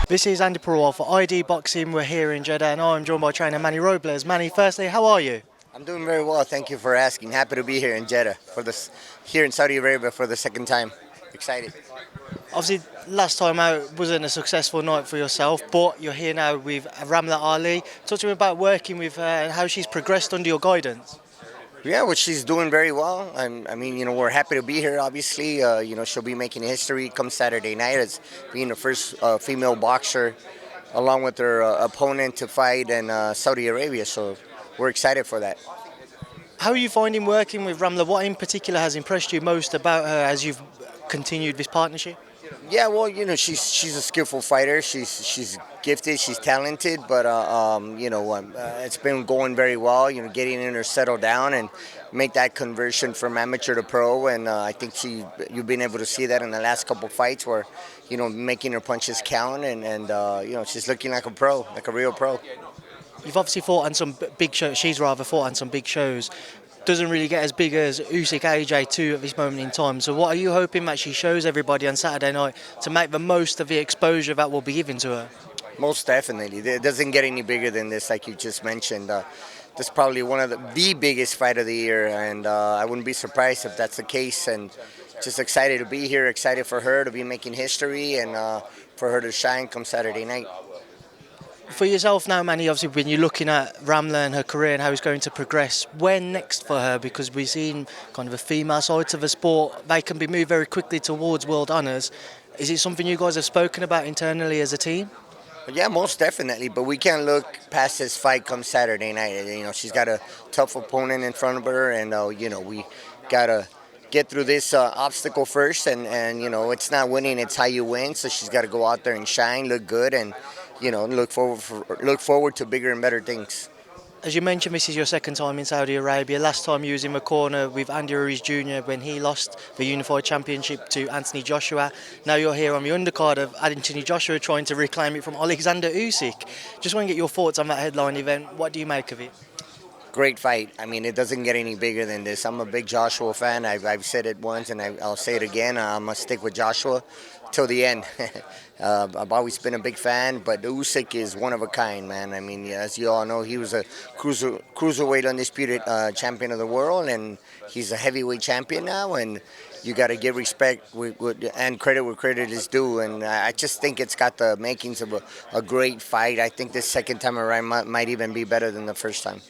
This is Andy Purewal for ID Boxing. We're here in Jeddah and I'm joined by trainer Manny Robles. Manny, firstly, how are you? I'm doing very well. Thank you for asking. Happy to be here in Jeddah here in Saudi Arabia for the second time. Excited. Obviously, last time out wasn't a successful night for yourself, but you're here now with Ramla Ali. Talk to me about working with her and how she's progressed under your guidance. Yeah, well, she's doing very well. We're happy to be here. Obviously, she'll be making history come Saturday night as being the first female boxer, along with her opponent, to fight in Saudi Arabia. So we're excited for that. How are you finding working with Ramla? What in particular has impressed you most about her as you've continued this partnership? Yeah, well, she's a skillful fighter. She's gifted. She's talented. But it's been going very well. Getting in her settle down and make that conversion from amateur to pro. And I think you've been able to see that in the last couple fights where, making her punches count and she's looking like a pro, like a real pro. You've obviously fought on some big shows. She's rather fought on some big shows. Doesn't really get as big as Usyk AJ2 at this moment in time. So what are you hoping that she shows everybody on Saturday night to make the most of the exposure that will be given to her? Most definitely. It doesn't get any bigger than this, like you just mentioned. This is probably one of the biggest fight of the year, and I wouldn't be surprised if that's the case. And just excited to be here, excited for her to be making history, and for her to shine come Saturday night. For yourself now, Manny, obviously when you're looking at Ramla and her career and how it's going to progress, where next for her? Because we've seen kind of a female side to the sport. They can be moved very quickly towards world honours. Is it something you guys have spoken about internally as a team? Yeah, most definitely. But we can't look past this fight come Saturday night. She's got a tough opponent in front of her, and we gotta get through this obstacle first. And it's not winning; it's how you win. So she's got to go out there and shine, look good, and look forward to bigger and better things. As you mentioned, this is your second time in Saudi Arabia. Last time you was in the corner with Andy Ruiz Jr. when he lost the Unified Championship to Anthony Joshua. Now you're here on the undercard of Anthony Joshua trying to reclaim it from Oleksandr Usyk. Just want to get your thoughts on that headline event. What do you make of it? Great fight. I mean, it doesn't get any bigger than this. I'm a big Joshua fan. I've said it once and I'll say it again. I'm going to stick with Joshua till the end. I've always been a big fan, but Usyk is one of a kind, man. I mean, as you all know, he was a cruiserweight undisputed champion of the world, and he's a heavyweight champion now, and you got to give respect and credit where credit is due. And I just think it's got the makings of a great fight. I think this second time around might even be better than the first time.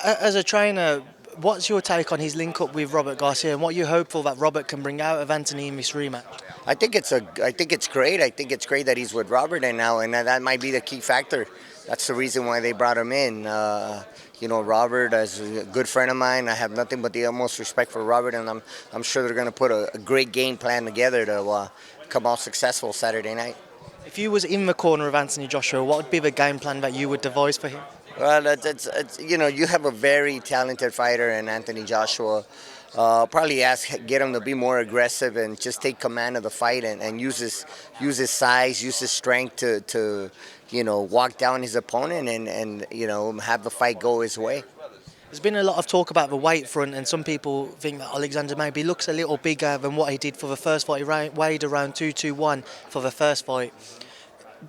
As a trainer, what's your take on his link-up with Robert Garcia, and what are you hopeful that Robert can bring out of Anthony in this rematch? I think it's great. I think it's great that he's with Robert now, and that might be the key factor. That's the reason why they brought him in. Robert is a good friend of mine. I have nothing but the utmost respect for Robert, and I'm sure they're going to put a great game plan together to come out successful Saturday night. If you was in the corner of Anthony Joshua, what would be the game plan that you would devise for him? Well, you have a very talented fighter in Anthony Joshua. Probably get him to be more aggressive and just take command of the fight and use his size, use his strength to walk down his opponent and have the fight go his way. There's been a lot of talk about the weight front, and some people think that Oleksandr maybe looks a little bigger than what he did for the first fight. He weighed around 221 for the first fight.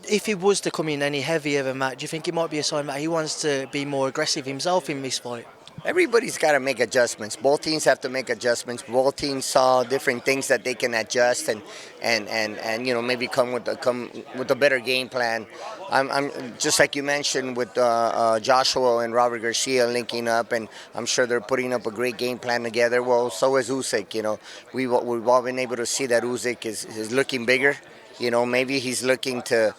If he was to come in any heavier than that, do you think it might be a sign that he wants to be more aggressive himself in this fight? Everybody's got to make adjustments. Both teams have to make adjustments. Both teams saw different things that they can adjust and maybe come with a better game plan. I'm just like you mentioned with Joshua and Robert Garcia linking up, and I'm sure they're putting up a great game plan together. Well, so is Usyk. We've all been able to see that Usyk is looking bigger. Maybe he's looking to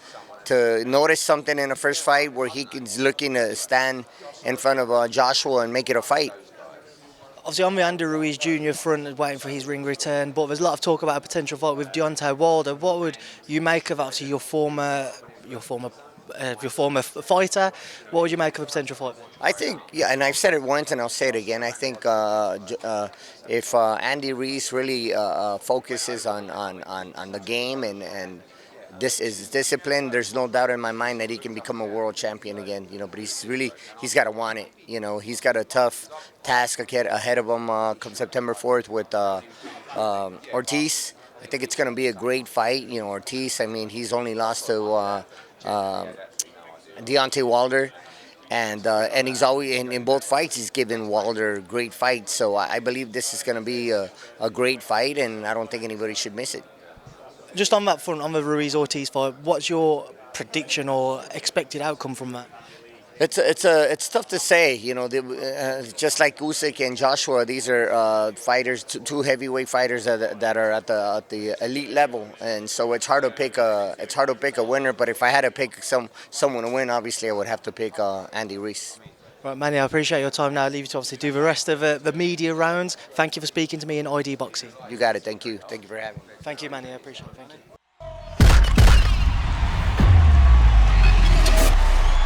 notice something in the first fight where he's looking to stand in front of Joshua and make it a fight. Obviously, I'm the Andy Ruiz Jr. front waiting for his ring return, but there's a lot of talk about a potential fight with Deontay Wilder. What would you make of obviously your former fighter? What would you make of a potential fight? I think, yeah, and I've said it once and I'll say it again. I think if Andy Ruiz really focuses on the game and this is discipline, there's no doubt in my mind that he can become a world champion again. But he's got to want it. He's got a tough task ahead of him come September 4th with Ortiz. I think it's going to be a great fight. You know, Ortiz, I mean, he's only lost to Deontay Wilder. And he's always in both fights. He's given Wilder great fights, so I believe this is going to be a great fight, and I don't think anybody should miss it. Just on that front, on the Ruiz Ortiz fight, what's your prediction or expected outcome from that? It's tough to say. You know, just like Usyk and Joshua, these are fighters, two heavyweight fighters that are at the elite level, and so it's hard to pick a winner. But if I had to pick someone to win, obviously I would have to pick Andy Ruiz. Right, Manny, I appreciate your time now. I leave you to obviously do the rest of the media rounds. Thank you for speaking to me in ID Boxing. You got it. Thank you. Thank you for having me. Thank you, Manny. I appreciate it. Thank you.